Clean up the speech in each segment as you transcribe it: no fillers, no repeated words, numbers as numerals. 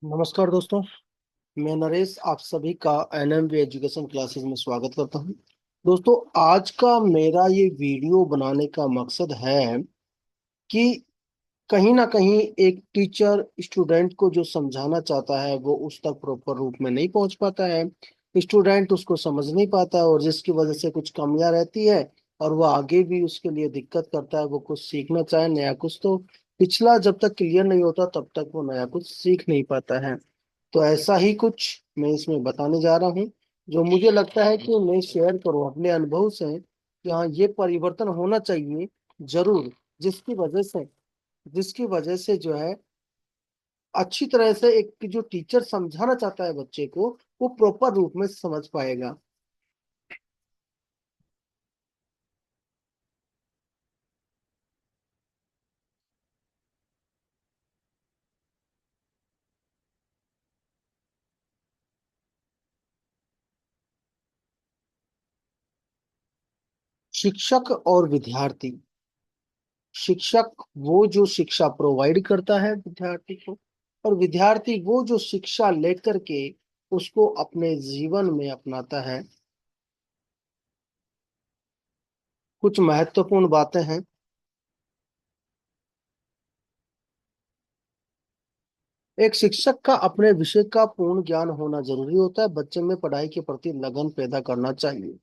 नमस्कार दोस्तों। मैं नरेश आप सभी का एनएमवी एजुकेशन क्लासेस में स्वागत करता हूं। दोस्तों, आज का मेरा ये वीडियो बनाने का मकसद है कि कहीं ना कहीं एक टीचर स्टूडेंट को जो समझाना चाहता है वो उस तक प्रॉपर रूप में नहीं पहुंच पाता है। स्टूडेंट उसको समझ नहीं पाता है और जिसकी वजह से कुछ कमियां रहती है और वो आगे भी उसके लिए दिक्कत करता है। वो कुछ सीखना चाहे नया कुछ, तो पिछला जब तक क्लियर नहीं होता तब तक वो नया कुछ सीख नहीं पाता है। तो ऐसा ही कुछ मैं इसमें बताने जा रहा हूँ, जो मुझे लगता है कि मैं शेयर करूँ अपने अनुभव से कि हाँ, ये परिवर्तन होना चाहिए जरूर। जिसकी वजह से जिसकी वजह से जो है अच्छी तरह से एक जो टीचर समझाना चाहता है बच्चे को वो प्रॉपर रूप में समझ पाएगा। शिक्षक और विद्यार्थी। शिक्षक वो जो शिक्षा प्रोवाइड करता है विद्यार्थी को, और विद्यार्थी वो जो शिक्षा लेकर के उसको अपने जीवन में अपनाता है। कुछ महत्वपूर्ण बातें हैं। एक शिक्षक का अपने विषय का पूर्ण ज्ञान होना जरूरी होता है। बच्चे में पढ़ाई के प्रति लगन पैदा करना चाहिए।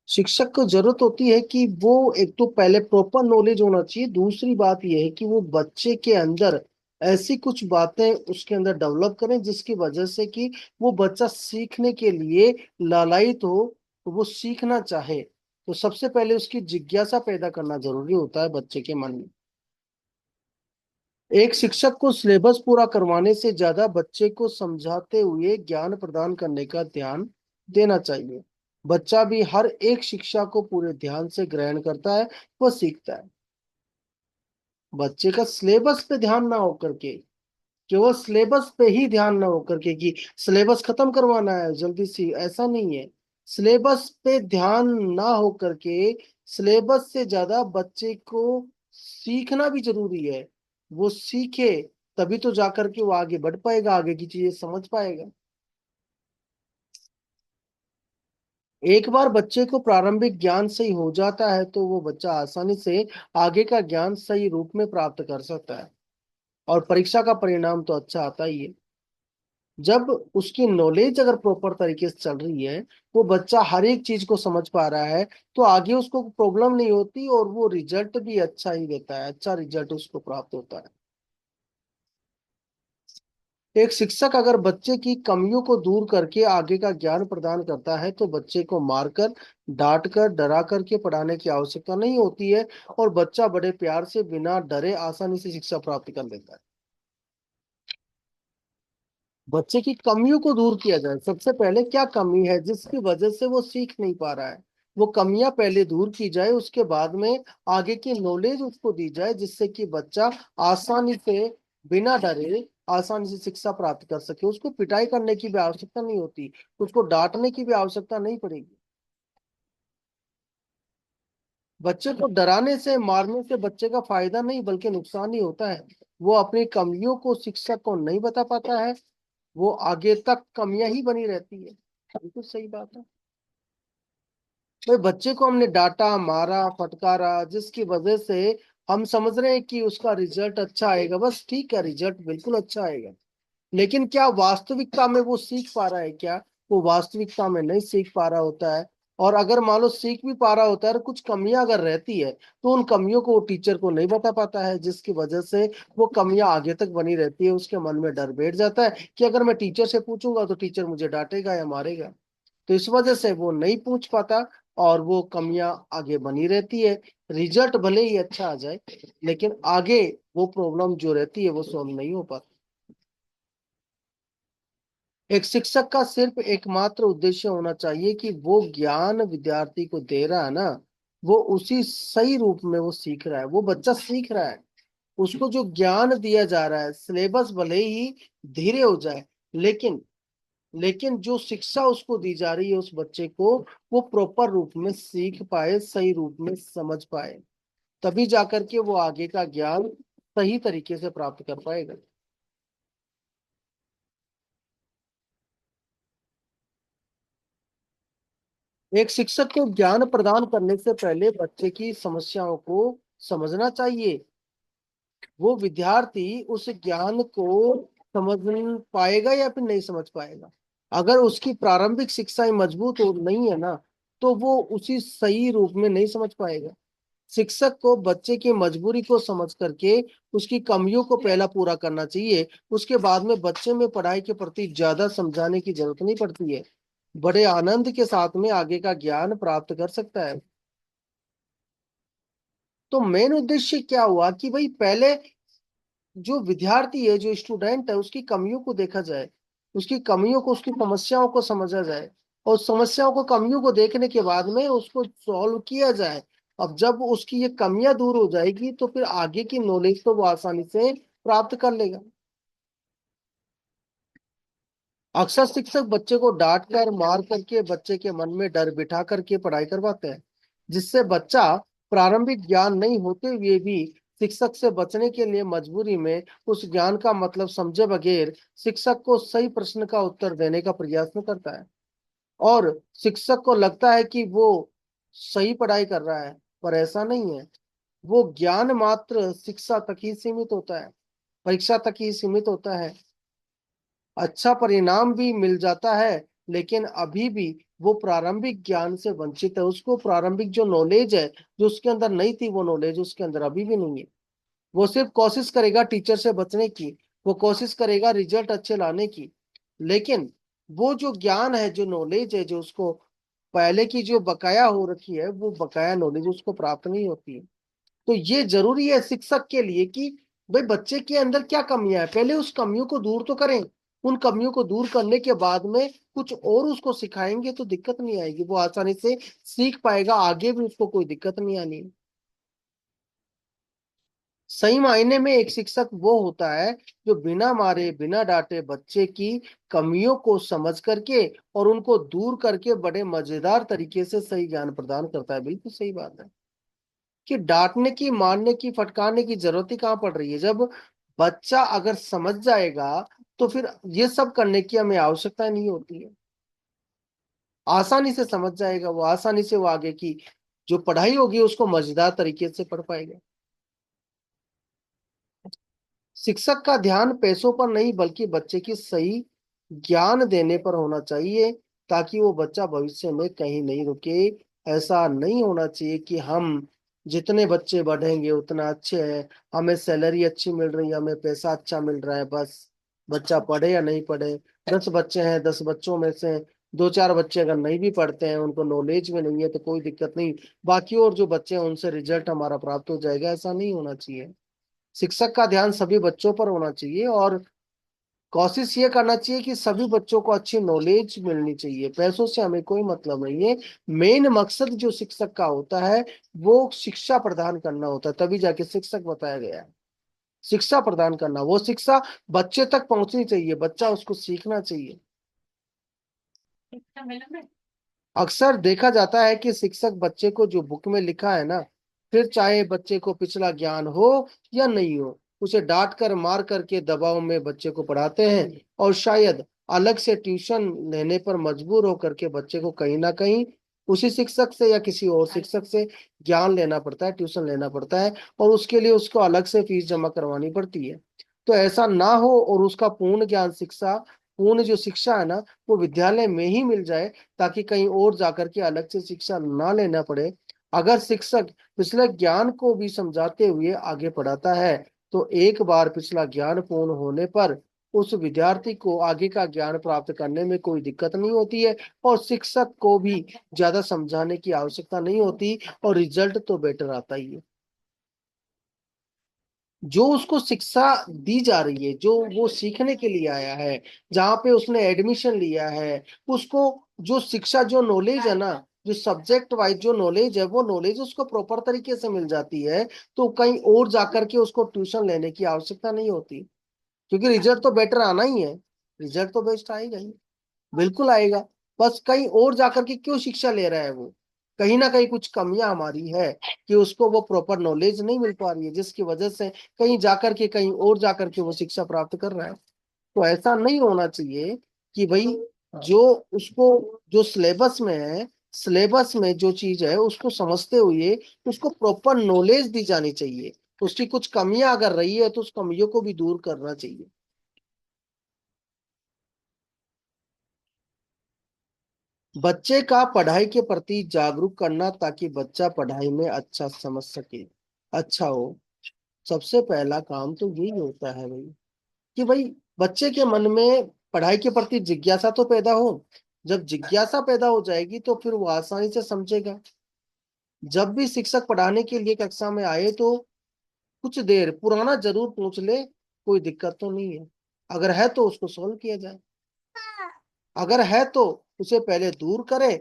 शिक्षक को जरूरत होती है कि वो एक तो पहले प्रॉपर नॉलेज होना चाहिए। दूसरी बात यह है कि वो बच्चे के अंदर ऐसी कुछ बातें उसके अंदर डेवलप करें जिसकी वजह से कि वो बच्चा सीखने के लिए लालायित हो, तो वो सीखना चाहे। तो सबसे पहले उसकी जिज्ञासा पैदा करना जरूरी होता है बच्चे के मन में। एक शिक्षक को सिलेबस पूरा करवाने से ज्यादा बच्चे को समझाते हुए ज्ञान प्रदान करने का ध्यान देना चाहिए। बच्चा भी हर एक शिक्षा को पूरे ध्यान से ग्रहण करता है, वह सीखता है। बच्चे का सिलेबस पे ध्यान ना होकर के, केवल सिलेबस पे ही ध्यान ना होकर के कि सिलेबस खत्म करवाना है जल्दी से, ऐसा नहीं है। सिलेबस पे ध्यान ना होकर के सिलेबस से ज्यादा बच्चे को सीखना भी जरूरी है। वो सीखे तभी तो जाकर के वो आगे बढ़ पाएगा, आगे की चीजें समझ पाएगा। एक बार बच्चे को प्रारंभिक ज्ञान सही हो जाता है तो वो बच्चा आसानी से आगे का ज्ञान सही रूप में प्राप्त कर सकता है, और परीक्षा का परिणाम तो अच्छा आता ही है। जब उसकी नॉलेज अगर प्रॉपर तरीके से चल रही है, वो बच्चा हर एक चीज को समझ पा रहा है, तो आगे उसको प्रॉब्लम नहीं होती और वो रिजल्ट भी अच्छा ही देता है, अच्छा रिजल्ट उसको प्राप्त होता है। एक शिक्षक अगर बच्चे की कमियों को दूर करके आगे का ज्ञान प्रदान करता है तो बच्चे को मारकर, डांट कर, डरा करके पढ़ाने की आवश्यकता नहीं होती है, और बच्चा बड़े प्यार से बिना डरे आसानी से शिक्षा प्राप्त कर लेता है। बच्चे की कमियों को दूर किया जाए। सबसे पहले क्या कमी है जिसकी वजह से वो सीख नहीं पा रहा है, वो कमियां पहले दूर की जाए। उसके बाद में आगे की नॉलेज उसको दी जाए जिससे कि बच्चा आसानी से, बिना डरे, आसानी से शिक्षा प्राप्त कर सके। उसको पिटाई करने की भी आवश्यकता नहीं होती, उसको डांटने की भी आवश्यकता नहीं पड़ेगी। बच्चे को डराने से, मारने से बच्चे का फायदा नहीं बल्कि नुकसान ही होता है। वो अपनी कमियों को शिक्षक को नहीं बता पाता है, वो आगे तक कमियां ही बनी रहती है। बिल्कुल सही बात है। भाई, बच्चे को हमने डांटा, मारा, फटकारा, जिसकी वजह से हम समझ रहे हैं कि उसका रिजल्ट अच्छा आएगा, बस ठीक है, रिजल्ट बिल्कुल अच्छा आएगा। लेकिन क्या वास्तविकता में वो सीख पा रहा है क्या? वो वास्तविकता में नहीं सीख पा रहा होता है। और अगर मान लो सीख भी पा रहा होता है और कुछ कमियां अगर रहती है तो उन कमियों को वो टीचर को नहीं बता पाता है, जिसकी वजह से वो कमियां आगे तक बनी रहती है। उसके मन में डर बैठ जाता है कि अगर मैं टीचर से पूछूंगा तो टीचर मुझे डांटेगा या मारेगा। तो इस वजह से वो नहीं पूछ पाता और वो कमियां आगे बनी रहती है। रिजल्ट भले ही अच्छा आ जाए लेकिन आगे वो प्रॉब्लम जो रहती है वो सॉल्व नहीं हो पाती। एक शिक्षक का सिर्फ एकमात्र उद्देश्य होना चाहिए कि वो ज्ञान विद्यार्थी को दे रहा है ना, वो उसी सही रूप में वो सीख रहा है, वो बच्चा सीख रहा है। उसको जो ज्ञान दिया जा रहा है, सिलेबस भले ही धीरे हो जाए, लेकिन लेकिन जो शिक्षा उसको दी जा रही है उस बच्चे को, वो प्रॉपर रूप में सीख पाए, सही रूप में समझ पाए, तभी जाकर के वो आगे का ज्ञान सही तरीके से प्राप्त कर पाएगा। एक शिक्षक को ज्ञान प्रदान करने से पहले बच्चे की समस्याओं को समझना चाहिए। वो विद्यार्थी उस ज्ञान को समझ पाएगा या फिर नहीं समझ पाएगा। अगर उसकी प्रारंभिक शिक्षाएं मजबूत हो नहीं है ना, तो वो उसी सही रूप में नहीं समझ पाएगा। शिक्षक को बच्चे की मजबूरी को समझ करके उसकी कमियों को पहला पूरा करना चाहिए। उसके बाद में बच्चे में पढ़ाई के प्रति ज्यादा समझाने की जरूरत नहीं पड़ती है। बड़े आनंद के साथ में आगे का ज्ञान प्राप्त कर सकता है। तो मेन उद्देश्य क्या हुआ कि भाई पहले जो विद्यार्थी है, जो स्टूडेंट है, उसकी कमियों को देखा जाए, उसकी कमियों को, उसकी समस्याओं को समझा जाए, और समस्याओं को, कमियों को देखने के बाद में उसको सॉल्व किया जाए। अब जब उसकी ये कमियां दूर हो जाएगी तो फिर आगे की नॉलेज तो वो आसानी से प्राप्त कर लेगा। अक्सर शिक्षक बच्चे को डांट कर, मार करके बच्चे के मन में डर बिठा करके पढ़ाई करवाते हैं, जिससे बच्चा प्रारंभिक ज्ञान नहीं होते हुए भी शिक्षक से बचने के लिए मजबूरी में उस ज्ञान का मतलब समझे बगैर शिक्षक को सही प्रश्न का उत्तर देने का प्रयास में करता है। और शिक्षक को लगता है कि वो सही पढ़ाई कर रहा है, पर ऐसा नहीं है। वो ज्ञान मात्र शिक्षा तक ही सीमित होता है, परीक्षा तक ही सीमित होता है। अच्छा परिणाम भी मिल जाता है, लेकिन अभी भी वो प्रारंभिक ज्ञान से वंचित है। उसको प्रारंभिक जो नॉलेज है, जो उसके अंदर नहीं थी, वो नॉलेज उसके अंदर अभी भी नहीं है। वो सिर्फ कोशिश करेगा टीचर से बचने की, वो कोशिश करेगा रिजल्ट अच्छे लाने की, लेकिन वो जो ज्ञान है, जो नॉलेज है, जो उसको पहले की जो बकाया हो रखी है, वो बकाया नॉलेज उसको प्राप्त नहीं होती है। तो ये जरूरी है शिक्षक के लिए कि भाई बच्चे के अंदर क्या कमियां है, पहले उस कमियों को दूर तो करें। उन कमियों को दूर करने के बाद में कुछ और उसको सिखाएंगे तो दिक्कत नहीं आएगी, वो आसानी से सीख पाएगा, आगे भी उसको कोई दिक्कत नहीं आनी है। सही मायने में एक शिक्षक वो होता है जो बिना मारे, बिना डांटे बच्चे की कमियों को समझ करके और उनको दूर करके बड़े मजेदार तरीके से सही ज्ञान प्रदान करता है। बिल्कुल सही बात है कि डांटने की, मारने की, फटकारने की जरूरत ही कहाँ पड़ रही है। जब बच्चा अगर समझ जाएगा तो फिर ये सब करने की हमें आवश्यकता नहीं होती है। आसानी से समझ जाएगा वो, आसानी से वो आगे की जो पढ़ाई होगी उसको मजेदार तरीके से पढ़ पाएगा। शिक्षक का ध्यान पैसों पर नहीं बल्कि बच्चे की सही ज्ञान देने पर होना चाहिए, ताकि वो बच्चा भविष्य में कहीं नहीं रुके। ऐसा नहीं होना चाहिए कि हम जितने बच्चे बढ़ेंगे उतना अच्छे है, हमें सैलरी अच्छी मिल रही है, हमें पैसा अच्छा मिल रहा है, बस बच्चा पढ़े या नहीं पढ़े। 10 बच्चे हैं, 10 बच्चों में से दो चार बच्चे अगर नहीं भी पढ़ते हैं, उनको नॉलेज में नहीं है, तो कोई दिक्कत नहीं, बाकी और जो बच्चे हैं उनसे रिजल्ट हमारा प्राप्त हो जाएगा। ऐसा नहीं होना चाहिए। शिक्षक का ध्यान सभी बच्चों पर होना चाहिए और कोशिश ये करना चाहिए कि सभी बच्चों को अच्छी नॉलेज मिलनी चाहिए। पैसों से हमें कोई मतलब नहीं है। मेन मकसद जो शिक्षक का होता है वो शिक्षा प्रदान करना होता है, तभी जाके शिक्षक बताया गया है। शिक्षा प्रदान करना, वो शिक्षा बच्चे तक पहुंचनी चाहिए, बच्चा उसको सीखना चाहिए। अक्सर देखा जाता है कि शिक्षक बच्चे को जो बुक में लिखा है ना, फिर चाहे बच्चे को पिछला ज्ञान हो या नहीं हो, उसे डांट कर, मार करके, दबाव में बच्चे को पढ़ाते हैं। और शायद अलग से ट्यूशन लेने पर मजबूर होकर के बच्चे को कहीं ना कहीं उसी शिक्षक से या किसी और शिक्षक से ज्ञान लेना पड़ता है, ट्यूशन लेना पड़ता है, और उसके लिए उसको अलग से फीस जमा करवानी पड़ती है। तो ऐसा ना हो और उसका पूर्ण ज्ञान, शिक्षा, पूर्ण जो शिक्षा है ना, वो विद्यालय में ही मिल जाए, ताकि कहीं और जाकर के अलग से शिक्षा ना लेना पड़े। अगर शिक्षक पिछले ज्ञान को भी समझाते हुए आगे पढ़ाता है, तो एक बार पिछला ज्ञान पूर्ण होने पर उस विद्यार्थी को आगे का ज्ञान प्राप्त करने में कोई दिक्कत नहीं होती है, और शिक्षक को भी ज्यादा समझाने की आवश्यकता नहीं होती, और रिजल्ट तो बेटर आता ही है। जो उसको शिक्षा दी जा रही है, जो वो सीखने के लिए आया है, जहाँ पे उसने एडमिशन लिया है, उसको जो शिक्षा, जो नॉलेज है ना, जो सब्जेक्ट वाइज जो नॉलेज है, वो नॉलेज उसको प्रॉपर तरीके से मिल जाती है। तो कहीं और जाकर के उसको ट्यूशन लेने की आवश्यकता नहीं होती, क्योंकि रिजल्ट तो बेटर आना ही है। रिजल्ट तो बेस्ट आएगा ही, बिल्कुल आएगा। बस कहीं और जाकर के क्यों शिक्षा ले रहा है वो, कहीं ना कहीं कुछ कमियां हमारी है कि उसको वो प्रॉपर नॉलेज नहीं मिल पा रही है, जिसकी वजह से कहीं जाकर के, कहीं और जाकर के वो शिक्षा प्राप्त कर रहा है। तो ऐसा नहीं होना चाहिए कि भाई जो उसको, जो सिलेबस में है, सिलेबस में जो चीज है उसको समझते हुए उसको प्रॉपर नॉलेज दी जानी चाहिए। उसकी कुछ कमियां अगर रही है तो उस कमियों को भी दूर करना चाहिए। बच्चे का पढ़ाई के प्रति जागरूक करना ताकि बच्चा पढ़ाई में अच्छा समझ सके, अच्छा हो। सबसे पहला काम तो यही होता है भाई, कि भाई बच्चे के मन में पढ़ाई के प्रति जिज्ञासा तो पैदा हो। जब जिज्ञासा पैदा हो जाएगी तो फिर वो आसानी से समझेगा। जब भी शिक्षक पढ़ाने के लिए कक्षा में आए तो कुछ देर पुराना जरूर पूछ ले, कोई दिक्कत तो नहीं है। अगर है तो उसको सॉल्व किया जाए, अगर है तो उसे पहले दूर करे।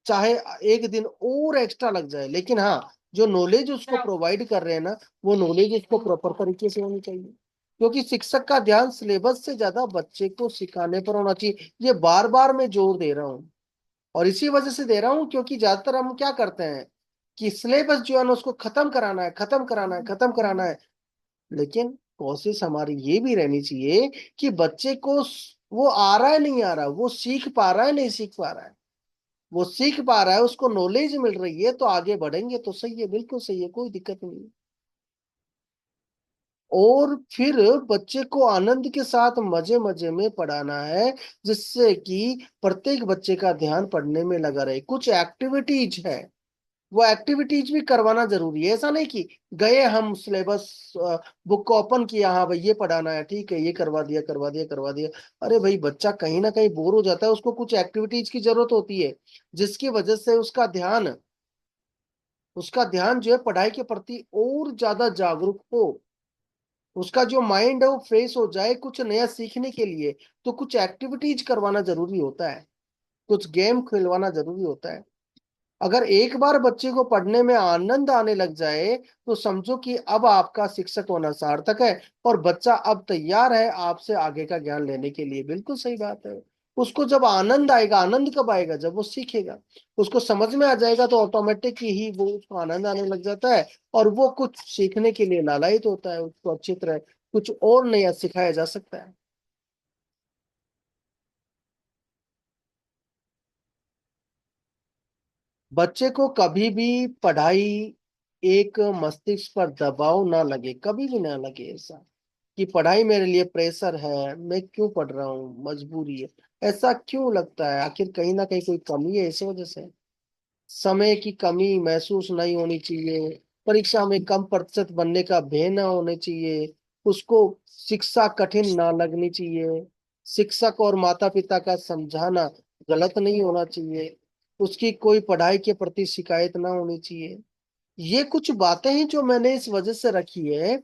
चाहे एक दिन और एक्स्ट्रा लग जाए, लेकिन हाँ, जो नॉलेज उसको प्रोवाइड कर रहे हैं ना, वो नॉलेज उसको प्रॉपर तरीके से होनी चाहिए। क्योंकि शिक्षक का ध्यान सिलेबस से ज्यादा बच्चे को सिखाने पर होना चाहिए। ये बार बार मैं जोर दे रहा हूँ, और इसी वजह से दे रहा हूँ क्योंकि ज्यादातर हम क्या करते हैं कि सिलेबस जो है ना उसको खत्म कराना है, खत्म कराना है, खत्म कराना है। लेकिन कोशिश हमारी ये भी रहनी चाहिए कि बच्चे को वो आ रहा है नहीं आ रहा, वो सीख पा रहा है नहीं सीख पा रहा है। वो सीख पा रहा है, उसको नॉलेज मिल रही है तो आगे बढ़ेंगे तो सही है, बिल्कुल सही है, कोई दिक्कत नहीं है। और फिर बच्चे को आनंद के साथ मजे मजे में पढ़ाना है, जिससे कि प्रत्येक बच्चे का ध्यान पढ़ने में लगा रहे। कुछ एक्टिविटीज है, वो एक्टिविटीज भी करवाना जरूरी है। ऐसा नहीं कि गए हम सिलेबस बुक को ओपन किया, हाँ भाई ये पढ़ाना है, ठीक है, ये करवा दिया करवा दिया करवा दिया। अरे भाई बच्चा कहीं ना कहीं बोर हो जाता है, उसको कुछ एक्टिविटीज की जरूरत होती है, जिसकी वजह से उसका ध्यान जो है पढ़ाई के प्रति और ज्यादा जागरूक हो। उसका जो माइंड है वो फ्रेश हो जाए कुछ नया सीखने के लिए। तो कुछ एक्टिविटीज करवाना जरूरी होता है, कुछ गेम खिलवाना जरूरी होता है। अगर एक बार बच्चे को पढ़ने में आनंद आने लग जाए तो समझो कि अब आपका शिक्षक होना सार्थक है, और बच्चा अब तैयार है आपसे आगे का ज्ञान लेने के लिए। बिल्कुल सही बात है। उसको जब आनंद आएगा, आनंद कब आएगा, जब वो सीखेगा, उसको समझ में आ जाएगा तो ऑटोमेटिक ही वो उसको आनंद आने लग जाता है, और वो कुछ सीखने के लिए लालायित होता है। उसको अच्छी तरह कुछ और नया सिखाया जा सकता है। बच्चे को कभी भी पढ़ाई एक मस्तिष्क पर दबाव ना लगे, कभी भी ना लगे ऐसा कि पढ़ाई मेरे लिए प्रेशर है, मैं क्यों पढ़ रहा हूँ, मजबूरी है। ऐसा क्यों लगता है, आखिर कहीं ना कहीं कोई कमी है इस वजह से। समय की कमी महसूस नहीं होनी चाहिए, परीक्षा में कम प्रतिशत बनने का भय ना होने चाहिए, उसको शिक्षा कठिन ना लगनी चाहिए, शिक्षक और माता पिता का समझाना गलत नहीं होना चाहिए, उसकी कोई पढ़ाई के प्रति शिकायत ना होनी चाहिए। ये कुछ बातें हैं जो मैंने इस वजह से रखी है,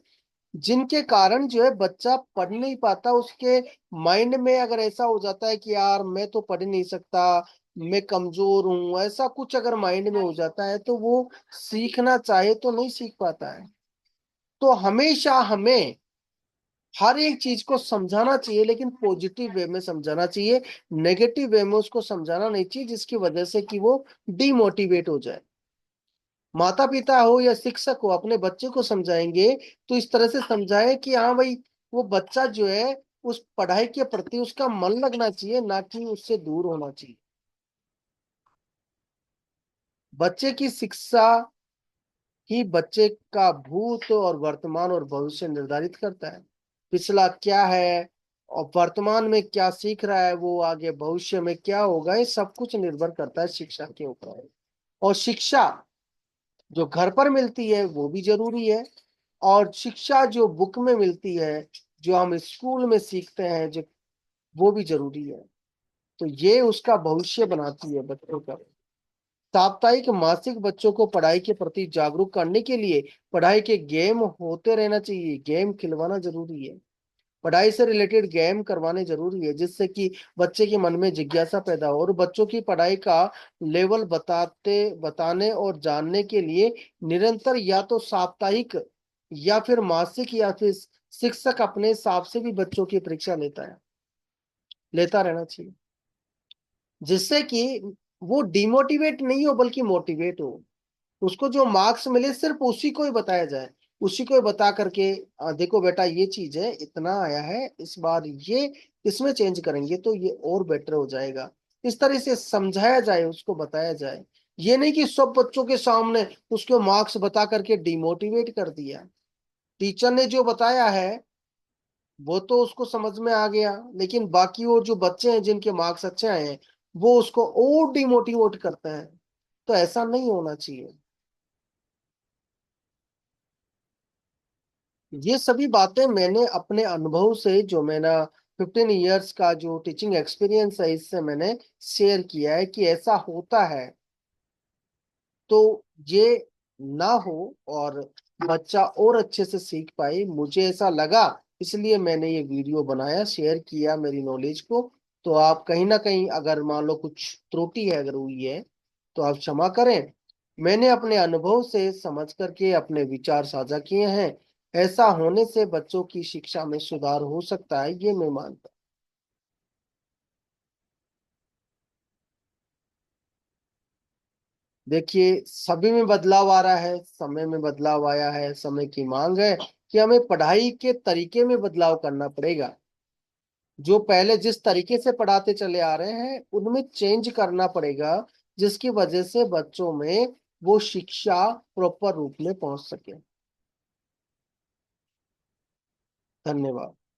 जिनके कारण जो है बच्चा पढ़ नहीं पाता। उसके माइंड में अगर ऐसा हो जाता है कि यार मैं तो पढ़ नहीं सकता, मैं कमजोर हूं, ऐसा कुछ अगर माइंड में हो जाता है तो वो सीखना चाहे तो नहीं सीख पाता है। तो हमेशा हमें हर एक चीज को समझाना चाहिए, लेकिन पॉजिटिव वे में समझाना चाहिए। नेगेटिव वे में उसको समझाना नहीं चाहिए जिसकी वजह से कि वो डिमोटिवेट हो जाए। माता पिता हो या शिक्षक हो अपने बच्चे को समझाएंगे तो इस तरह से समझाएं कि हाँ भाई, वो बच्चा जो है उस पढ़ाई के प्रति उसका मन लगना चाहिए, ना कि उससे दूर होना चाहिए। बच्चे की शिक्षा ही बच्चे का भूत और वर्तमान और भविष्य निर्धारित करता है। पिछला क्या है और वर्तमान में क्या सीख रहा है, वो आगे भविष्य में क्या होगा, ये सब कुछ निर्भर करता है शिक्षा के ऊपर। और शिक्षा जो घर पर मिलती है वो भी जरूरी है, और शिक्षा जो बुक में मिलती है, जो हम स्कूल में सीखते हैं, जो वो भी जरूरी है। तो ये उसका भविष्य बनाती है बच्चों का। साप्ताहिक मासिक बच्चों को पढ़ाई के प्रति जागरूक करने के लिए पढ़ाई के गेम होते रहना चाहिए, गेम खिलवाना जरूरी है। पढ़ाई से रिलेटेड गेम करवाने जरूरी है, जिससे कि बच्चे के मन में जिज्ञासा पैदा हो, और बच्चों की पढ़ाई का लेवल बताने और जानने के लिए निरंतर या तो साप्ताहिक या फिर मासिक या फिर शिक्षक अपने हिसाब से भी बच्चों की परीक्षा लेता रहना चाहिए, जिससे कि वो डिमोटिवेट नहीं हो बल्कि मोटिवेट हो। उसको जो मार्क्स मिले सिर्फ उसी को ही बताया जाए, उसी को ही बता करके देखो बेटा ये चीज है, इतना आया है, इस बार ये इसमें चेंज करेंगे तो ये और बेटर हो जाएगा। इस तरह से समझाया जाए, उसको बताया जाए। ये नहीं कि सब बच्चों के सामने उसको मार्क्स बता करके डिमोटिवेट कर दिया। टीचर ने जो बताया है वो तो उसको समझ में आ गया, लेकिन बाकी और जो बच्चे हैं जिनके मार्क्स अच्छे आए हैं वो उसको और डिमोटिवेट करते हैं। तो ऐसा नहीं होना चाहिए। ये सभी बातें मैंने अपने अनुभव से, जो मेरा 15 इयर्स का जो टीचिंग एक्सपीरियंस है, इससे मैंने शेयर किया है कि ऐसा होता है। तो ये ना हो और बच्चा और अच्छे से सीख पाए, मुझे ऐसा लगा, इसलिए मैंने ये वीडियो बनाया, शेयर किया मेरी नॉलेज को। तो आप कहीं ना कहीं अगर मान लो कुछ त्रुटि है अगर हुई है तो आप क्षमा करें। मैंने अपने अनुभव से समझ करके अपने विचार साझा किए हैं। ऐसा होने से बच्चों की शिक्षा में सुधार हो सकता है, ये मैं मानता हूं। देखिए, सभी में बदलाव आ रहा है, समय में बदलाव आया है, समय की मांग है कि हमें पढ़ाई के तरीके में बदलाव करना पड़ेगा। जो पहले जिस तरीके से पढ़ाते चले आ रहे हैं उनमें चेंज करना पड़ेगा, जिसकी वजह से बच्चों में वो शिक्षा प्रॉपर रूप में पहुंच सके। धन्यवाद।